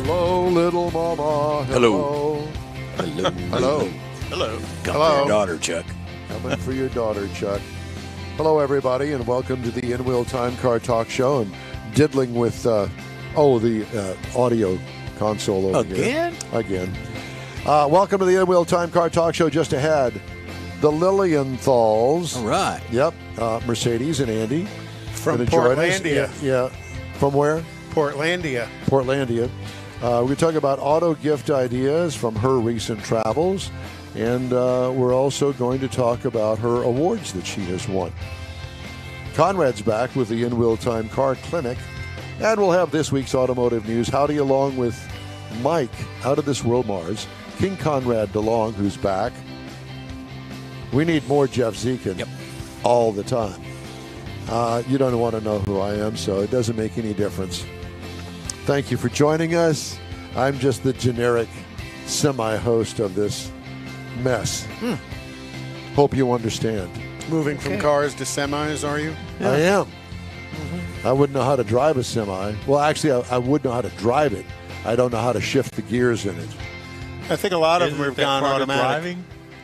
Hello, little mama. Hello. Hello. Hello. Hello. Come for your daughter, Chuck. Coming for your daughter, Chuck. Hello, everybody, and welcome to the In-Wheel Time Car Talk Show. And diddling with, the audio console over here. Again. Welcome to the In-Wheel Time Car Talk Show. Just ahead, the Lilienthals. All right. Yep. Mercedes and Andy. From Gonna join us. Portlandia. Yeah. From where? Portlandia. Portlandia. We're talking about auto gift ideas from her recent travels, and we're also going to talk about her awards that she has won. Conrad's back with the In-Wheel Time Car Clinic, and we'll have this week's automotive news. Howdy, along with Mike, Out of This World Mars, King Conrad DeLong, who's back. We need more Jeff Zekin all the time. You don't want to know who I am, so it doesn't make any difference. Thank you for joining us. I'm just the generic semi-host of this mess. Hope you understand. Moving from cars to semis, are you? Yeah. I am. Mm-hmm. I wouldn't know how to drive a semi. Well, actually, I would know how to drive it. I don't know how to shift the gears in it. I think a lot of them have gone automatic.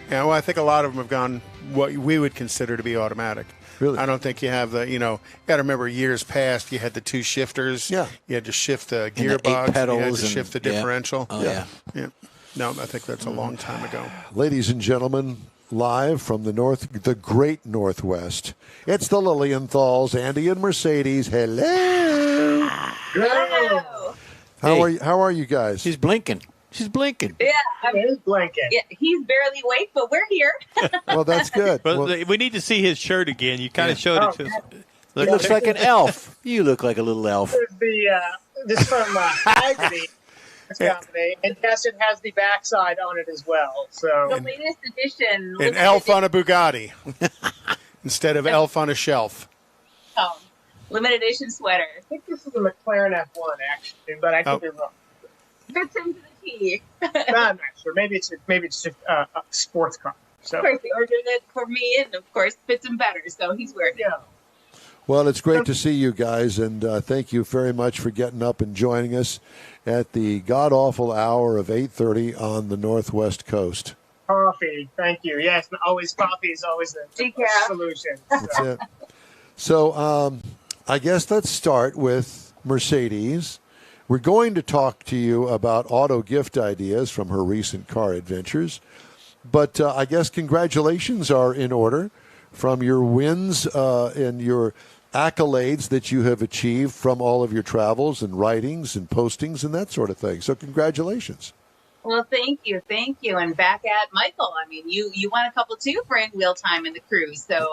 Yeah, well, I think a lot of them have gone what we would consider to be automatic. Really? I don't think you have the, you got to remember years past, you had the two shifters. Yeah. You had to shift the And the 8 gearbox. pedals You had to and- shift the differential. Oh, yeah. Yeah. No, I think that's a long time ago. Ladies and gentlemen, live from the great Northwest, it's the Lilienthals, Andy and Mercedes. Hello. Hello. How are you guys? She's blinking. She's blinking. Yeah, He's blinking. yeah, he's barely awake, but we're here. Well, that's good. Well, Well, we need to see his shirt again. You kind of showed it to us. He looks like an elf. You look like a little elf. This is from Agony Company, and yes, it has the backside on it as well. The So latest edition. An elf on a Bugatti instead of elf on a shelf. Limited edition sweater. I think this is a McLaren F1 actually, but I could be wrong. Fits into the T. I'm not sure. Maybe it's just a sports car. So Of course, they ordered it for me, and of course, fits him better. So he's wearing it. yeah. well, it's great to see you guys, and thank you very much for getting up and joining us at the god-awful hour of 8:30 on the Northwest Coast. Coffee. Thank you. Yes, always coffee is always the Decaf. solution. That's it. So I guess let's start with Mercedes. We're going to talk to you about auto gift ideas from her recent car adventures. But I guess congratulations are in order from your wins and your accolades that you have achieved from all of your travels and writings and postings and that sort of thing. So congratulations. Well, thank you, and back at Michael. I mean, you won a couple too for In-Wheel Time in the cruise, so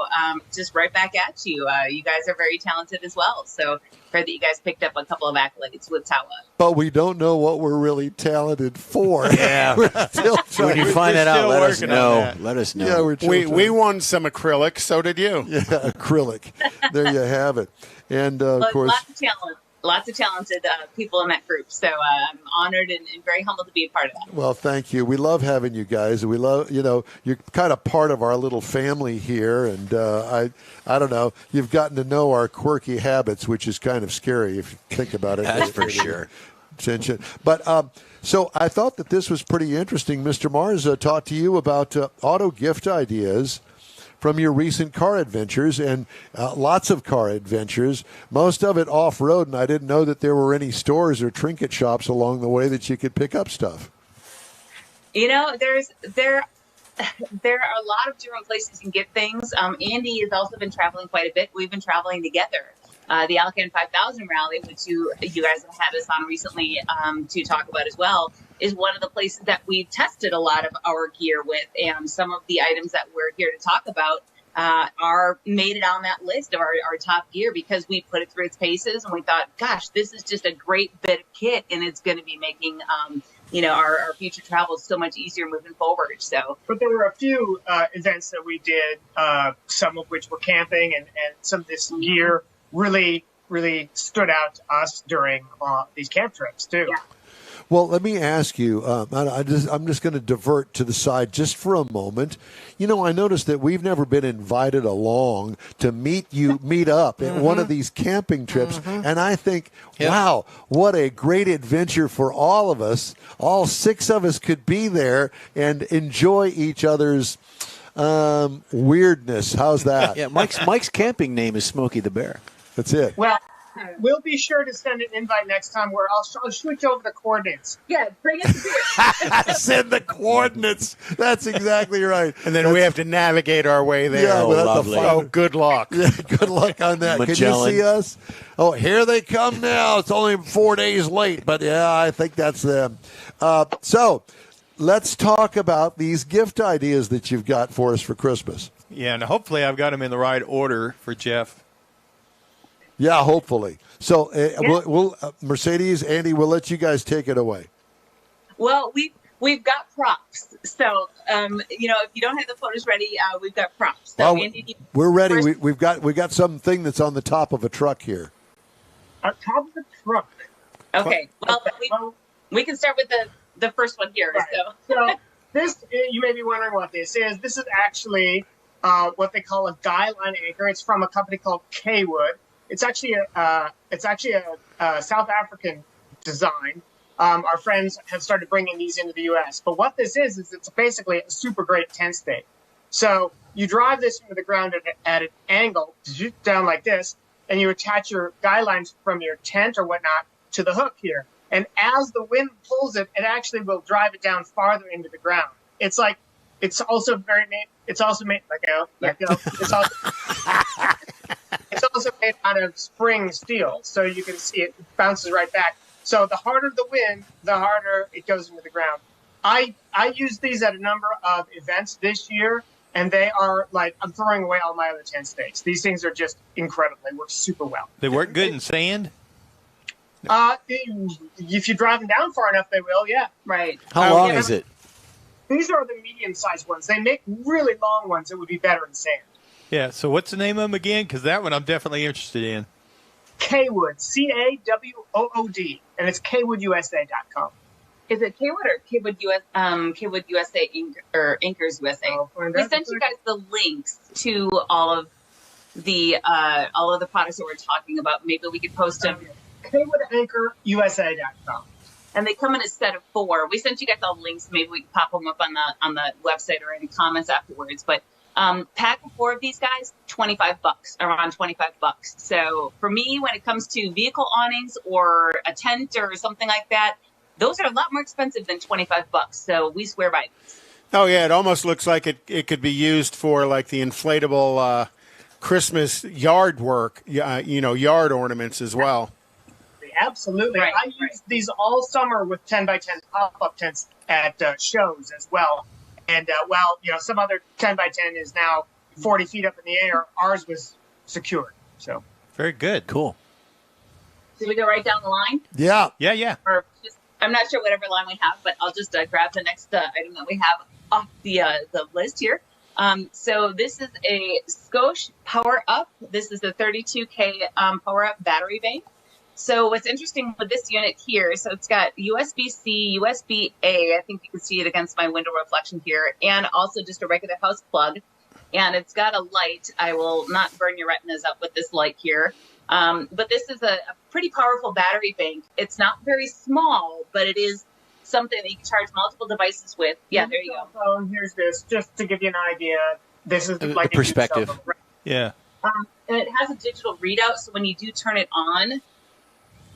just right back at you. You guys are very talented as well. So heard that you guys picked up a couple of accolades with Tawa. But we don't know what we're really talented for. Yeah. We're still When trying. you find that out, still let us working on know. that. Let us know. Yeah, we're We won some acrylic, so did you. Yeah, acrylic. There you have it. And of But course, lots of talented people in that group. So I'm honored and very humbled to be a part of that. well, thank you. We love having you guys. We love, you're kind of part of our little family here. And I don't know, you've gotten to know our quirky habits, which is kind of scary if you think about it. That's for sure. But so I thought that this was pretty interesting. Mr. Mars talked to you about auto gift ideas from your recent car adventures, and lots of car adventures, most of it off-road, and I didn't know that there were any stores or trinket shops along the way that you could pick up stuff. There are a lot of different places you can get things. Andy has also been traveling quite a bit. We've been traveling together. The Alcan 5000 rally, which you guys have had us on recently to talk about as well, is one of the places that we've tested a lot of our gear with. And some of the items that we're here to talk about are made it on that list of our top gear because we put it through its paces and we thought, gosh, this is just a great bit of kit and it's going to be making our future travel so much easier moving forward. So, But there were a few events that we did, some of which were camping, and some of this gear really stood out to us during these camp trips too. Yeah. Well, let me ask you. I'm just going to divert to the side just for a moment. You know, I noticed that we've never been invited along to meet up at one of these camping trips, and I think, wow, what a great adventure for all of us. All 6 of us could be there and enjoy each other's weirdness. How's that? Yeah, Mike's camping name is Smokey the Bear. That's it. Well, we'll be sure to send an invite next time where I'll shoot you over the coordinates. Yeah, bring us beer. Send the coordinates. That's exactly right. And then we have to navigate our way there. Yeah, Oh, lovely. Oh, good luck. Yeah, good luck on that. Magellan. Can you see us? Oh, here they come now. It's only 4 days late, but yeah, I think that's them. So let's talk about these gift ideas that you've got for us for Christmas. Yeah, and hopefully I've got them in the right order for Jeff. Yeah, hopefully. So we'll Mercedes, Andy, we'll let you guys take it away. Well, we've got props. So, if you don't have the photos ready, we've got props. So, Well, Andy, we're ready. first- We've got something that's on the top of a truck here. On top of the truck. okay. Well, we can start with the first one here. Right. So, This, you may be wondering what this is. This is actually what they call a guy line anchor. It's from a company called K-Wood. It's actually a South African design. Our friends have started bringing these into the U.S. But what this is it's basically a super great tent stake. So you drive this into the ground at an angle, down like this, and you attach your guy lines from your tent or whatnot to the hook here. And as the wind pulls it, it actually will drive it down farther into the ground. It's also made it's also made out of spring steel, so you can see it bounces right back. So the harder the wind, the harder it goes into the ground. I used these at a number of events this year, and they are like, I'm throwing away all my other tent stakes. These things are just incredible. They work super well. They work good in sand? If you drive them down far enough, they will, yeah. right. How long is it? These are the medium-sized ones. They make really long ones that would be better in sand. Yeah, so what's the name of them again? Because that one I'm definitely interested in. K-Wood, K-Wood, and it's kwoodusa.com. Is it K-Wood or K-Wood US, K-Wood USA or Anchors USA? We sent you guys the links to all of the products that we're talking about. Maybe we could post them. kwoodanchorusa.com. And they come in a set of 4. We sent you guys all the links. Maybe we can pop them up on the website or in the comments afterwards. But pack of 4 of these guys, $25, around $25. So for me, when it comes to vehicle awnings or a tent or something like that, those are a lot more expensive than $25. So we swear by these. Oh, yeah, it almost looks like it could be used for like the inflatable Christmas yard work, yard ornaments as well. Absolutely. Right, I use these all summer with 10 by 10 pop-up tents at shows as well. And some other 10 by 10 is now 40 feet up in the air. Ours was secured. So Very good. Cool. Should we go right down the line? Yeah. Yeah. Or just, I'm not sure whatever line we have, but I'll just grab the next item that we have off the list here. So this is a Scosche Power Up. This is the 32K Power Up battery bank. So what's interesting with this unit here, so it's got USB-C, USB-A, I think you can see it against my window reflection here, and also just a regular house plug. And it's got a light. I will not burn your retinas up with this light here. But this is a pretty powerful battery bank. It's not very small, but it is something that you can charge multiple devices with. Yeah, there you go. Phone, here's this, just to give you an idea. This is The like perspective. Yeah. And it has a digital readout, so when you do turn it on,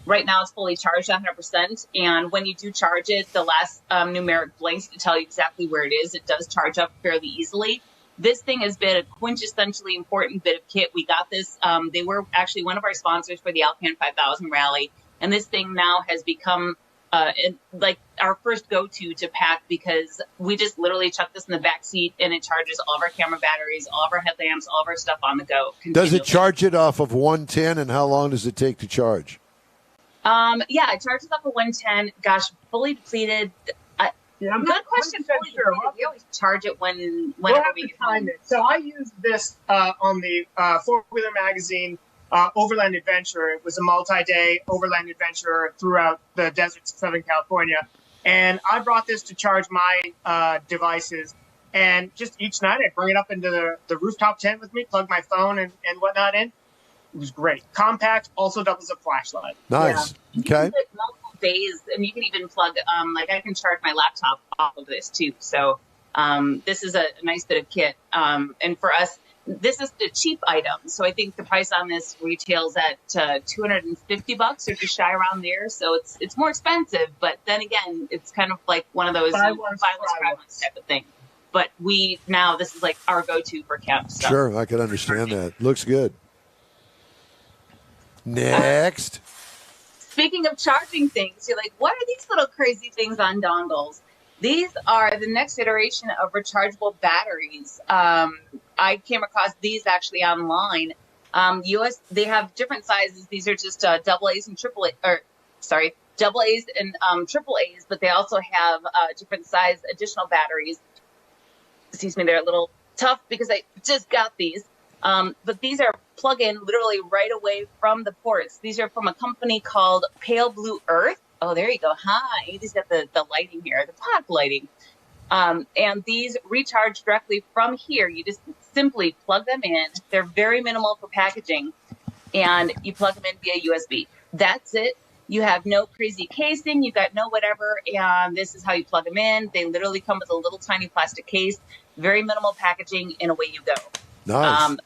right now it's fully charged 100%. And when you do charge it, the last numeric blinks to tell you exactly where it is. It does charge up fairly easily. This thing has been a quintessentially important bit of kit. We got this. They were actually one of our sponsors for the Alcan 5000 rally. And this thing now has become like our first go-to to pack, because we just literally chuck this in the back seat and it charges all of our camera batteries, all of our headlamps, all of our stuff on the go. Does it charge it off of 110, and how long does it take to charge? Yeah, it charges up a 110. Gosh, fully depleted. Good question. Fully depleted. We always charge it whenever we get home. So I used this on the Four Wheeler Magazine overland adventure. It was a multi-day overland adventure throughout the deserts of Southern California. And I brought this to charge my devices. And just each night I'd bring it up into the rooftop tent with me, plug my phone and whatnot in. It was great. Compact, also doubles as a flashlight. Nice. Yeah. Okay. You can put multiple days, and you can even plug, like I can charge my laptop off of this too. So this is a nice bit of kit. And for us, this is the cheap item. So I think the price on this retails at $250 or just shy around there. So it's more expensive, but then again, it's kind of like one of those buy one, try one type of thing. But this is like our go-to for camp stuff. Sure, I could understand that. Looks good. Next. Speaking of charging things, you're like, what are these little crazy things on dongles? These are the next iteration of rechargeable batteries. I came across these actually online. They have different sizes. These are just double A's and double A's and triple A's, but they also have different size additional batteries. Excuse me, they're a little tough because I just got these. But these are plug-in literally right away from the ports. These are from a company called Pale Blue Earth. Oh, there you go. Hi. Andy's got the lighting here, the pod lighting. And these recharge directly from here. You just simply plug them in. They're very minimal for packaging. And you plug them in via USB. That's it. You have no crazy casing. You've got no whatever. And this is how you plug them in. They literally come with a little tiny plastic case. Very minimal packaging, and away you go. Nice.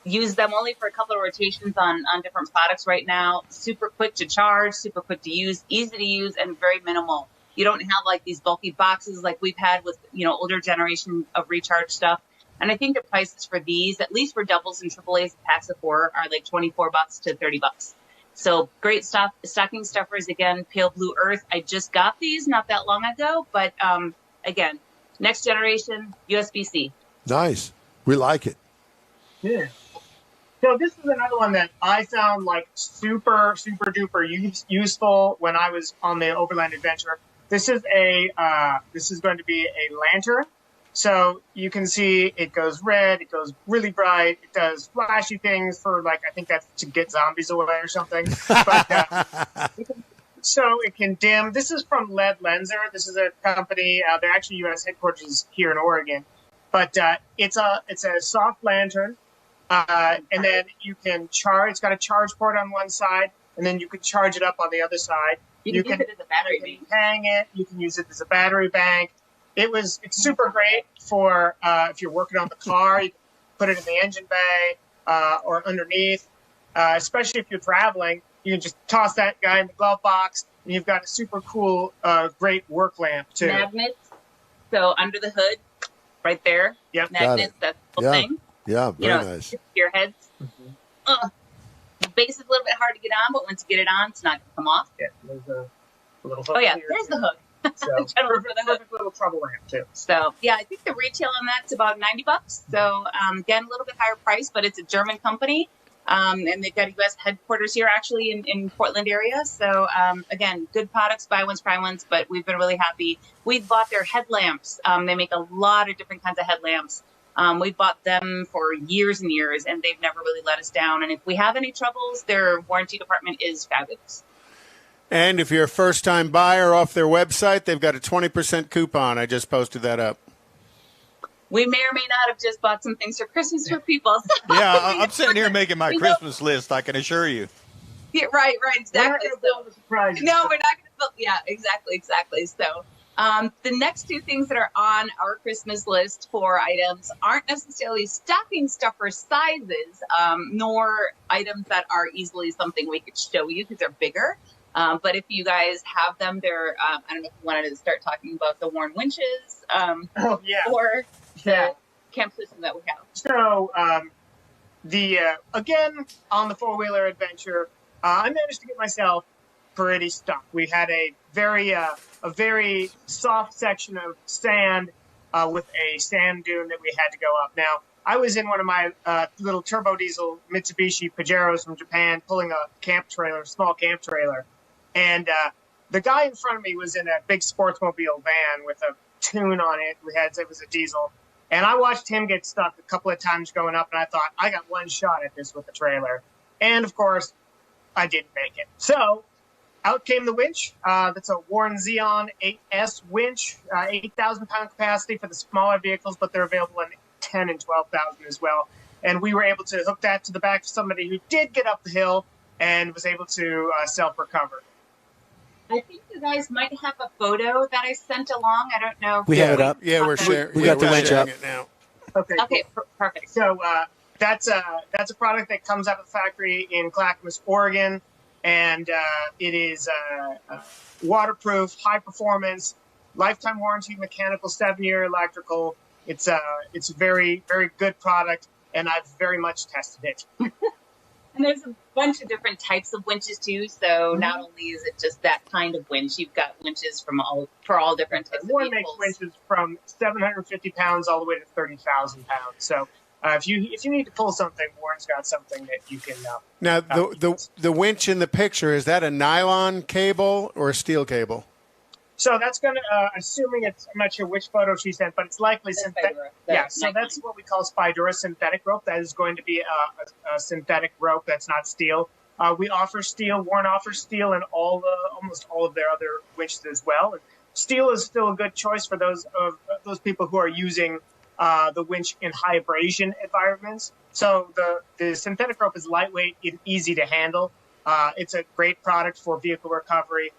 Use them only for a couple of rotations on different products right now. Super quick to charge, super quick to use, easy to use, and very minimal. You don't have like these bulky boxes like we've had with, older generation of recharge stuff. And I think the prices for these, at least for doubles and triple A's, packs of 4 are like $24 to $30. So great stuff. Stocking stuffers, again, Pale Blue Earth. I just got these not that long ago, but again, next generation USB-C. Nice. We like it. Yeah. So this is another one that I found like super, super duper useful when I was on the overland adventure. This is going to be a lantern. So you can see it goes red, it goes really bright, it does flashy things for I think that's to get zombies away or something. But so it can dim. This is from LED Lenser. This is a company. They're actually U.S. headquarters here in Oregon. But it's a soft lantern. And then you can charge. It's got a charge port on one side, and then you can charge it up on the other side. You can use it as a battery bank. Hang it. You can use it as a battery bank. It's super great for if you're working on the car. You can put it in the engine bay or underneath. Especially if you're traveling, you can just toss that guy in the glove box, and you've got a super cool, great work lamp too. Magnets. So under the hood, right there. Yep. Magnets. That's the whole thing. Yeah, very nice. Your heads. Mm-hmm. The base is a little bit hard to get on, but once you get it on, it's not going to come off. Yeah, there's a little hook. Oh, yeah, here, there's too. the hook. So, perfect little trouble lamp, too. So, yeah, I think the retail on that's about $90. So, again, a little bit higher price, but it's a German company. And they've got a U.S. headquarters here, actually, in Portland area. So, again, good products, buy ones, try ones, but we've been really happy. We've bought their headlamps. They make a lot of different kinds of headlamps. We've bought them for years and years, and they've never really let us down. And if we have any troubles, their warranty department is fabulous. And if you're a first-time buyer off their website, they've got a 20% coupon. I just posted that up. We may or may not have just bought some things for Christmas for people. So Yeah, I'm sitting here making my Christmas list, I can assure you. Yeah, right, exactly. We're not going to build a surprise. No, we're not going to build. Yeah, exactly. So the next two things that are on our Christmas list for items aren't necessarily stocking stuffer sizes, nor items that are easily something we could show you because they're bigger. But if you guys have them, they're, I don't know if you wanted to start talking about the worn winches or the camp system that we have. So again, on the four-wheeler adventure, I managed to get myself pretty stuck. We had a very soft section of sand with a sand dune that we had to go up. Now, I was in one of my little turbo diesel Mitsubishi Pajeros from Japan pulling a small camp trailer. And the guy in front of me was in a big sportsmobile van with a tune on it. It was a diesel. And I watched him get stuck a couple of times going up, and I thought, I got one shot at this with the trailer. And, of course, I didn't make it. So out came the winch. That's a Warren Xeon 8S winch, 8,000-pound capacity for the smaller vehicles, but they're available in 10 and 12,000 as well. And we were able to hook that to the back of somebody who did get up the hill and was able to self-recover. I think you guys might have a photo that I sent along. I don't know. We have it up. Yeah, we're sharing. We got the winch up. It now. Okay, Perfect. So that's a product that comes out of the factory in Clackamas, Oregon, and it is waterproof, high performance, lifetime warranty, mechanical, 7-year electrical. It's a very, very good product, and I've very much tested it. And there's a bunch of different types of winches too. So not only is it just that kind of winch, you've got winches for all different types of Warren vehicles. makes winches from 750 pounds all the way to 30,000 pounds. So if you need to pull something, Warren's got something that you can. Now, the winch in the picture, is that a nylon cable or a steel cable? So that's going to, assuming it's, I'm not sure which photo she sent, but it's likely synthetic. Spidura. Yeah, so that's what we call Spidura synthetic rope. That is going to be a synthetic rope that's not steel. We offer steel. Warren offers steel in almost all of their other winches as well. And steel is still a good choice for those people who are using the winch in high abrasion environments. So the synthetic rope is lightweight and easy to handle. It's a great product for vehicle recovery.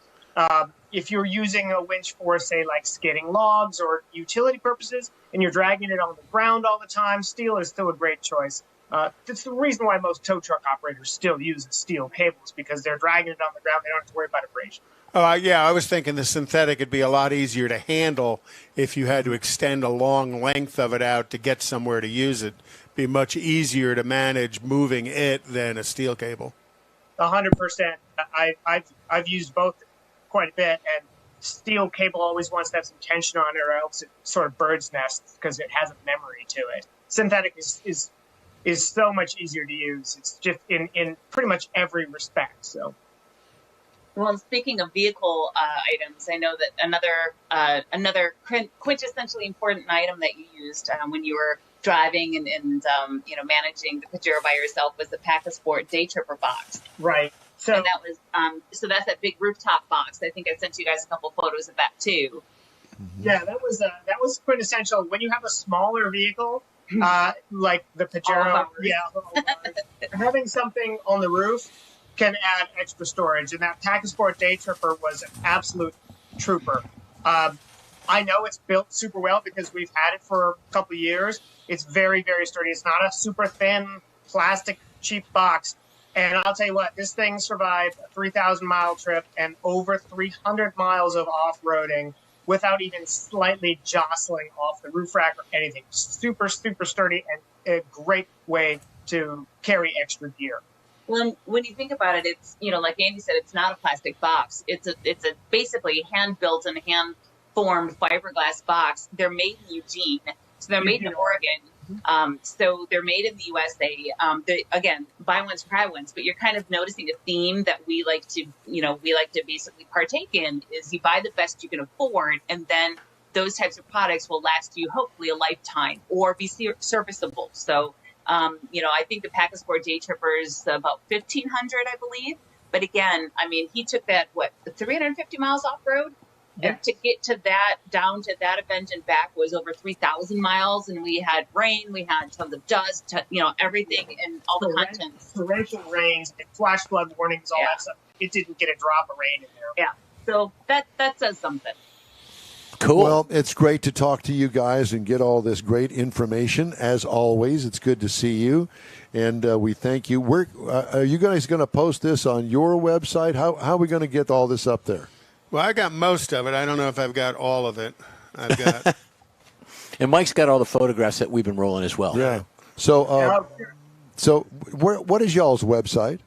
If you're using a winch for, say, like skidding logs or utility purposes, and you're dragging it on the ground all the time, steel is still a great choice. That's the reason why most tow truck operators still use steel cables, because they're dragging it on the ground. They don't have to worry about abrasion. Oh, yeah, I was thinking the synthetic would be a lot easier to handle if you had to extend a long length of it out to get somewhere to use it. Be much easier to manage moving it than a steel cable. 100%. I've used both quite a bit, and steel cable always wants to have some tension on it, or else it sort of bird's nests because it has a memory to it. Synthetic is so much easier to use. It's just in pretty much every respect. So, Well, speaking of vehicle items, I know that another quintessentially important item that you used when you were driving and managing the Pajero by yourself was the Pack-A-Sport Day Tripper box. right. So And that was that's that big rooftop box. I think I sent you guys a couple photos of that too. yeah, that was quintessential. When you have a smaller vehicle, like the Pajero, having something on the roof can add extra storage, and that Pack-A-Sport Day Tripper was an absolute trooper. I know it's built super well because we've had it for a couple of years. It's very, very sturdy. It's not a super thin plastic cheap box. And I'll tell you what, this thing survived a 3,000-mile trip and over 300 miles of off-roading without even slightly jostling off the roof rack or anything. Super, super sturdy and a great way to carry extra gear. When you think about it, it's like Andy said, it's not a plastic box. It's a basically hand built and hand formed fiberglass box. They're made in Eugene, so they're made in Oregon. So they're made in the USA. Again, buy ones, try ones, but you're kind of noticing a theme that we like to basically partake in is you buy the best you can afford, and then those types of products will last you hopefully a lifetime or be serviceable. So, I think the Pack-A-Sport Day Tripper is about 1,500, I believe. But again, I mean, he took that, 350 miles off road? Yeah. And to get to that, down to that event and back was over 3,000 miles. And we had rain, we had tons of dust, everything and all the contents. Torrential rains, flash flood warnings, all that stuff. It didn't get a drop of rain in there. Yeah. So that says something. Cool. Well, it's great to talk to you guys and get all this great information. As always, it's good to see you, and we thank you. Are you guys going to post this on your website? How are we going to get all this up there? Well, I got most of it. I don't know if I've got all of it. I've got. And Mike's got all the photographs that we've been rolling as well. Yeah. So, what is y'all's website?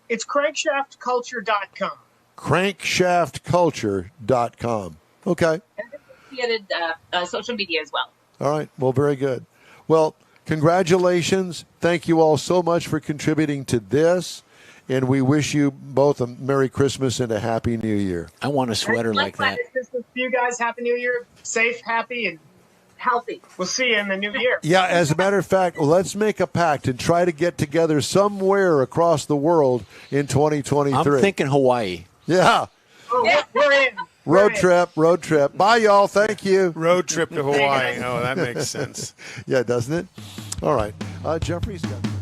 It's crankshaftculture.com. Crankshaftculture.com. Okay. And we added social media as well. All right. Well, very good. Well, congratulations. Thank you all so much for contributing to this. And we wish you both a Merry Christmas and a Happy New Year. I want a sweater like that. Merry Christmas to you guys. Happy New Year. Safe, happy, and healthy. We'll see you in the new year. Yeah, as a matter of fact, let's make a pact and try to get together somewhere across the world in 2023. I'm thinking Hawaii. Yeah. Oh, we're in. Road trip. Bye, y'all. Thank you. Road trip to Hawaii. Oh, that makes sense. Yeah, doesn't it? All right. Jeffrey's got...